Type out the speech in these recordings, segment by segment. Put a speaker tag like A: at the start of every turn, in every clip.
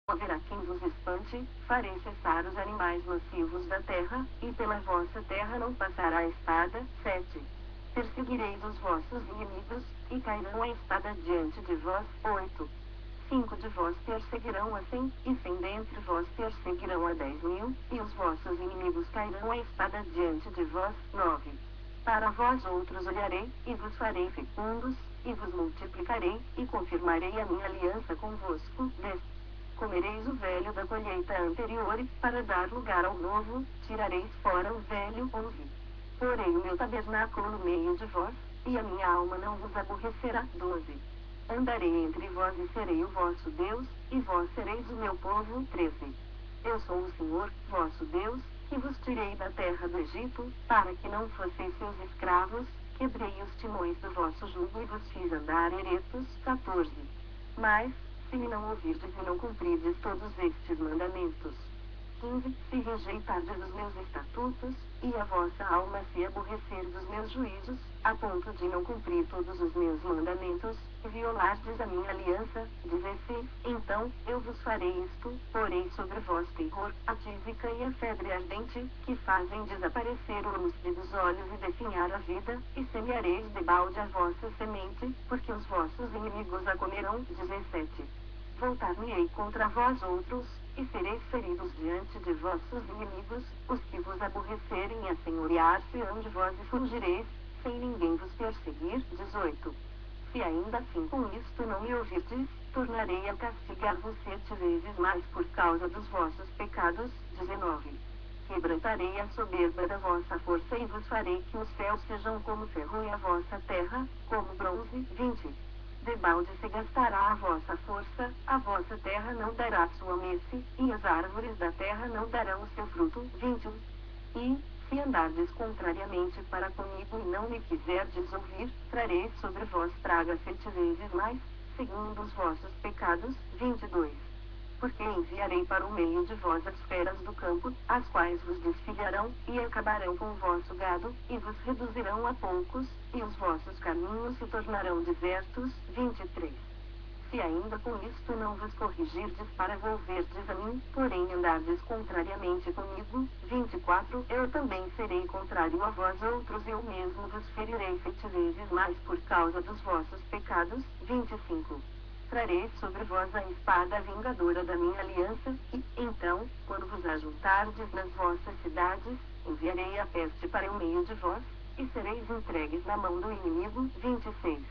A: haverá quem vos espante, farei cessar os animais nocivos da terra, e pela vossa terra não passará a espada. 7. Perseguireis os vossos inimigos, e cairão a espada diante de vós. 8. 5 de vós perseguirão a 100, e 100 dentre vós perseguirão a 10.000, e os vossos inimigos cairão a espada diante de vós. 9. Para vós outros olharei, e vos farei fecundos, e vos multiplicarei, e confirmarei a minha aliança convosco. 10. Comereis o velho da colheita anterior, e, para dar lugar ao novo, tirareis fora o velho. 11. Porei o meu tabernáculo no meio de vós, e a minha alma não vos aborrecerá. 12. Andarei entre vós e serei o vosso Deus, e vós sereis o meu povo. 13. Eu sou o Senhor, vosso Deus, que vos tirei da terra do Egito, para que não fosseis seus escravos, quebrei os timões do vosso jugo e vos fiz andar eretos. 14. Mas, se me não ouvirdes e não cumprirdes todos estes mandamentos. 15. Se rejeitardes os meus estatutos, e a vossa alma se aborrecer dos meus juízos, a ponto de não cumprir todos os meus mandamentos, e violardes a minha aliança. 16. Então, eu vos farei isto, porei sobre vós terror, a tísica e a febre ardente, que fazem desaparecer o lustre dos olhos e definhar a vida, e semeareis debalde a vossa semente, porque os vossos inimigos a comerão. 17. Voltar-me-ei contra vós outros, e sereis feridos diante de vossos inimigos, os que vos aborrecerem e assenhorear-se-ão de vós e fugireis, sem ninguém vos perseguir. 18. Se ainda assim com isto não me ouvirdes, tornarei a castigar-vos 7 vezes mais por causa dos vossos pecados. 19. Quebrantarei a soberba da vossa força e vos farei que os céus sejam como ferro e a vossa terra, como bronze. 20. Debalde se gastará a vossa força, a vossa terra não dará sua messe, e as árvores da terra não darão o seu fruto. 21. E, se andardes contrariamente para comigo e não me quiserdes ouvir, trarei sobre vós pragas 7 vezes mais, segundo os vossos pecados. 22. Porque enviarei para o meio de vós as feras do campo, as quais vos desfilharão, e acabarão com o vosso gado, e vos reduzirão a poucos, e os vossos caminhos se tornarão desertos. 23. Se ainda com isto não vos corrigirdes para volverdes a mim, porém andardes contrariamente comigo. 24. Eu também serei contrário a vós outros, eu mesmo vos ferirei 7 vezes mais por causa dos vossos pecados. 25. Trarei sobre vós a espada vingadora da minha aliança, e, então, quando vos ajuntardes nas vossas cidades, enviarei a peste para o meio de vós, e sereis entregues na mão do inimigo. 26.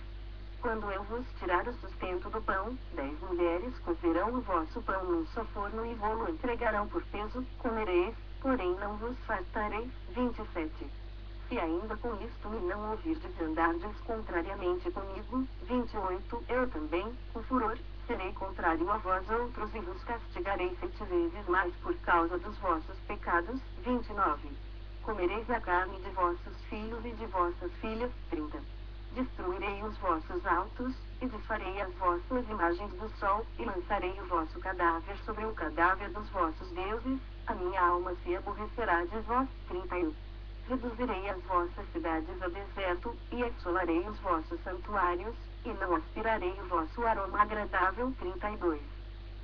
A: Quando eu vos tirar o sustento do pão, 10 mulheres cozerão o vosso pão num só forno e vô-lo entregarão por peso, comereis, porém não vos fartareis. 27. Se ainda com isto me não ouvirdes e andardes contrariamente comigo. 28. Eu também, com furor, serei contrário a vós outros e vos castigarei 7 vezes mais por causa dos vossos pecados. 29. Comereis a carne de vossos filhos e de vossas filhas. 30. Destruirei os vossos altos, e desfarei as vossas imagens do sol, e lançarei o vosso cadáver sobre o cadáver dos vossos deuses, a minha alma se aborrecerá de vós. 31. Reduzirei as vossas cidades a deserto, e assolarei os vossos santuários, e não aspirarei o vosso aroma agradável. 32.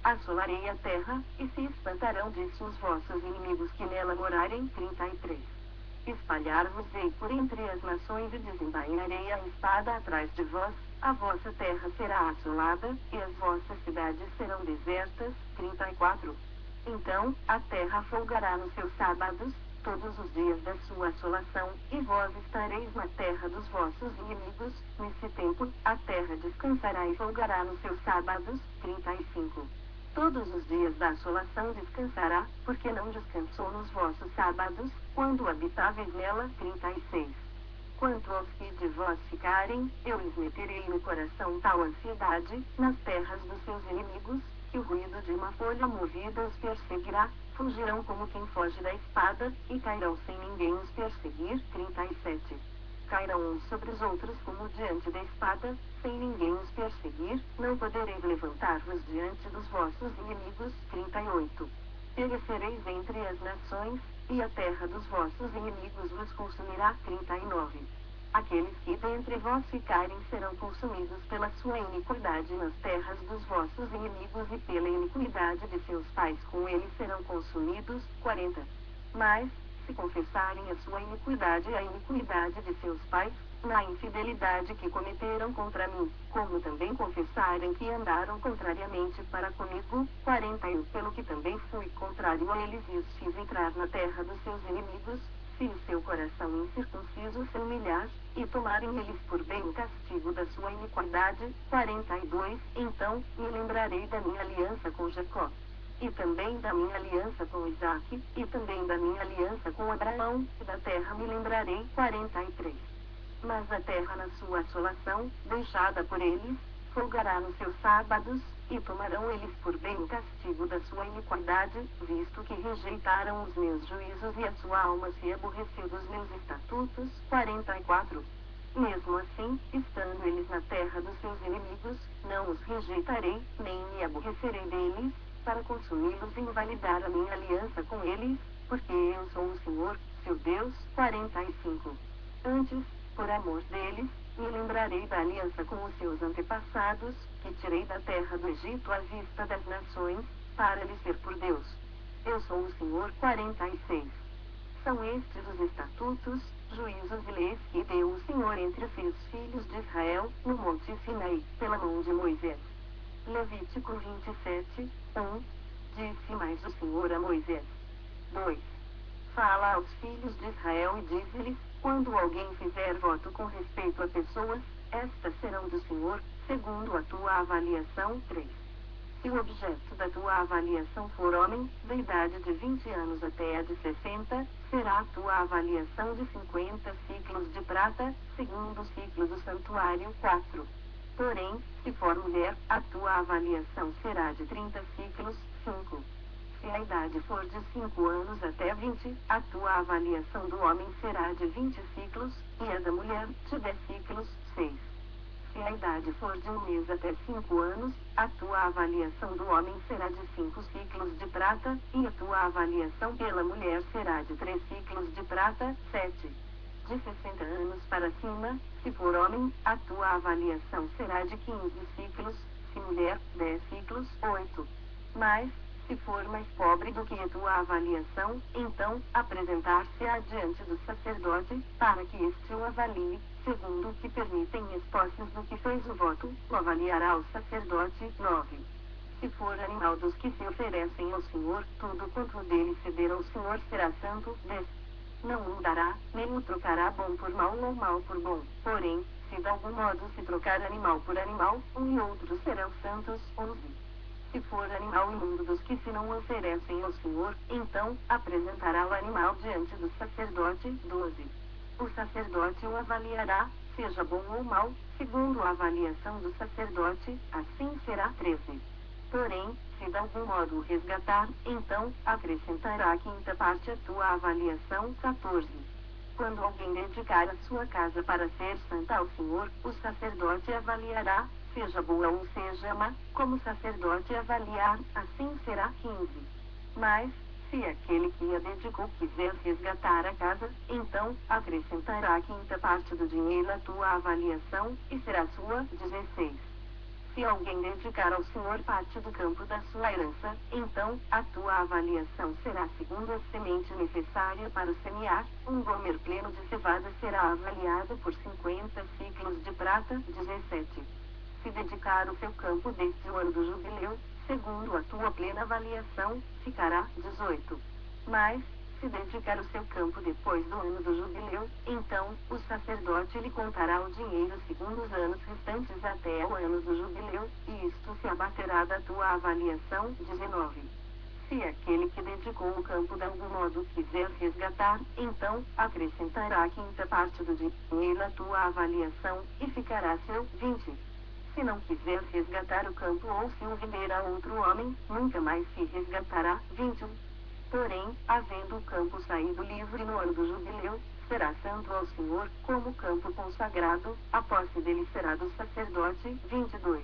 A: Assolarei a terra, e se espantarão disso os vossos inimigos que nela morarem. 33. Espalhar-vos-ei por entre as nações e desembainharei a espada atrás de vós, a vossa terra será assolada, e as vossas cidades serão desertas. 34. Então, a terra folgará nos seus sábados, todos os dias da sua assolação, e vós estareis na terra dos vossos inimigos. Nesse tempo, a terra descansará e folgará nos seus sábados. 35. Todos os dias da assolação descansará, porque não descansou nos vossos sábados, quando habitáveis nela. 36. Quanto aos que de vós ficarem, eu lhes meterei no coração tal ansiedade, nas terras dos seus inimigos, que o ruído de uma folha movida os perseguirá, fugirão como quem foge da espada, e cairão sem ninguém os perseguir. 37. Cairão uns sobre os outros como diante da espada, sem ninguém os perseguir, não podereis levantar-vos diante dos vossos inimigos. 38. Perecereis entre as nações, e a terra dos vossos inimigos vos consumirá. 39. Aqueles que dentre vós ficarem serão consumidos pela sua iniquidade nas terras dos vossos inimigos e pela iniquidade de seus pais com eles serão consumidos. 40. Mas, se confessarem a sua iniquidade e a iniquidade de seus pais, na infidelidade que cometeram contra mim, como também confessarem que andaram contrariamente para comigo. 41. Pelo que também fui contrário a eles e os fiz entrar na terra dos seus inimigos, se o seu coração incircunciso se humilhar, e tomarem eles por bem o castigo da sua iniquidade. 42. Então, me lembrarei da minha aliança com Jacó, e também da minha aliança com Isaque, e também da minha aliança com Abraão, e da terra me lembrarei. 43. Mas a terra na sua assolação, deixada por eles, folgará nos seus sábados, e tomarão eles por bem o castigo da sua iniquidade, visto que rejeitaram os meus juízos e a sua alma se aborreceu dos meus estatutos. 44. Mesmo assim, estando eles na terra dos seus inimigos, não os rejeitarei, nem me aborrecerei deles, para consumi-los e invalidar a minha aliança com eles, porque eu sou o Senhor, seu Deus. 45. Antes, por amor deles, me lembrarei da aliança com os seus antepassados, que tirei da terra do Egito à vista das nações, para lhes ser por Deus. Eu sou o Senhor. 46. São estes os estatutos, juízos e leis que deu o Senhor entre os seus filhos de Israel, no monte Sinai, pela mão de Moisés. Levítico 27, 1. Disse mais o Senhor a Moisés. 2. Fala aos filhos de Israel e dize-lhes: quando alguém fizer voto com respeito a pessoas, estas serão do Senhor, segundo a tua avaliação. 3. Se o objeto da tua avaliação for homem, da idade de 20 anos até a de 60, será a tua avaliação de 50 ciclos de prata, segundo o ciclo do santuário. 4. Porém, se for mulher, a tua avaliação será de 30 ciclos. 5. Se a idade for de 5 anos até 20, a tua avaliação do homem será de 20 ciclos, e a da mulher, de 10 ciclos. 6. Se a idade for de 1 mês até 5 anos, a tua avaliação do homem será de 5 ciclos de prata, e a tua avaliação pela mulher será de 3 ciclos de prata. 7. De 60 anos para cima, se for homem, a tua avaliação será de 15 ciclos, se mulher, 10 ciclos. 8. Mas, se for mais pobre do que a tua avaliação, então, apresentar-se-á diante do sacerdote, para que este o avalie, segundo o que permitem as posses do que fez o voto, o avaliará o sacerdote. 9. Se for animal dos que se oferecem ao Senhor, tudo quanto dele ceder ao Senhor será santo. 10. Não mudará, nem o trocará bom por mal ou mal por bom. Porém, se de algum modo se trocar animal por animal, um e outro serão santos. 11. Se for animal imundo dos que se não oferecem ao Senhor, então, apresentará o animal diante do sacerdote. 12. O sacerdote o avaliará, seja bom ou mau, segundo a avaliação do sacerdote, assim será. 13. Porém, se de algum modo o resgatar, então, acrescentará a quinta parte à tua avaliação. 14. Quando alguém dedicar a sua casa para ser santa ao Senhor, o sacerdote avaliará, seja boa ou seja má, como o sacerdote avaliar, assim será. 15. Mas, se aquele que a dedicou quiser resgatar a casa, então, acrescentará a quinta parte do dinheiro à tua avaliação, e será sua. 16. Se alguém dedicar ao Senhor parte do campo da sua herança, então, a tua avaliação será segundo a semente necessária para semear. Um gomer pleno de cevada será avaliado por 50 ciclos de prata. 17. Se dedicar o seu campo desde o ano do jubileu, segundo a tua plena avaliação, ficará. 18. Mas, se dedicar o seu campo depois do ano do jubileu, então, o sacerdote lhe contará o dinheiro segundo os anos restantes até o ano do jubileu, e isto se abaterá da tua avaliação. 19. Se aquele que dedicou o campo de algum modo quiser resgatar, então, acrescentará a quinta parte do dinheiro à tua avaliação, e ficará seu. 20. Se não quiser resgatar o campo ou se o vender a outro homem, nunca mais se resgatará. 21. Porém, havendo o campo saído livre no ano do jubileu, será santo ao Senhor, como campo consagrado, a posse dele será do sacerdote. 22.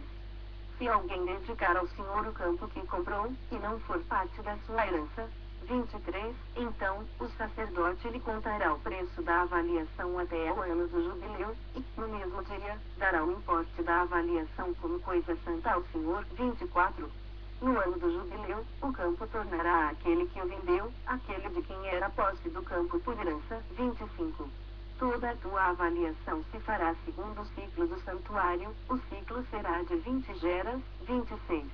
A: Se alguém dedicar ao Senhor o campo que comprou, e não for parte da sua herança, 23. Então, o sacerdote lhe contará o preço da avaliação até o ano do jubileu, e, no mesmo dia, dará o importe da avaliação como coisa santa ao Senhor. 24. No ano do jubileu, o campo tornará àquele que o vendeu, aquele de quem era posse do campo por herança. 25. Toda a tua avaliação se fará segundo o ciclo do santuário, o ciclo será de 20 geras. 26.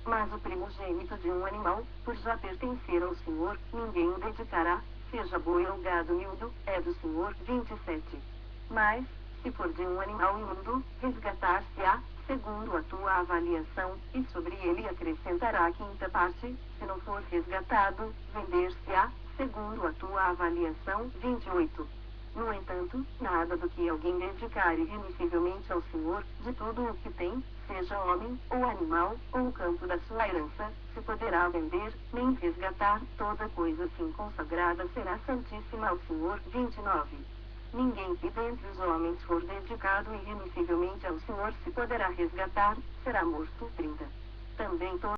A: Mas o primogênito de um animal, por já pertencer ao Senhor, ninguém o dedicará, seja boi ou gado miúdo, é do Senhor. 27. Mas, se for de um animal imundo, resgatar-se-á, segundo a tua avaliação, e sobre ele acrescentará a quinta parte; se não for resgatado, vender-se-á, segundo a tua avaliação. 28. No entanto, nada do que alguém dedicar irremissivelmente ao Senhor, de tudo o que tem, seja homem, ou animal, ou o campo da sua herança, se poderá vender, nem resgatar; toda coisa assim consagrada será santíssima ao Senhor. 29. Ninguém que dentre os homens for dedicado irremissivelmente ao Senhor se poderá resgatar, será morto. 30. Também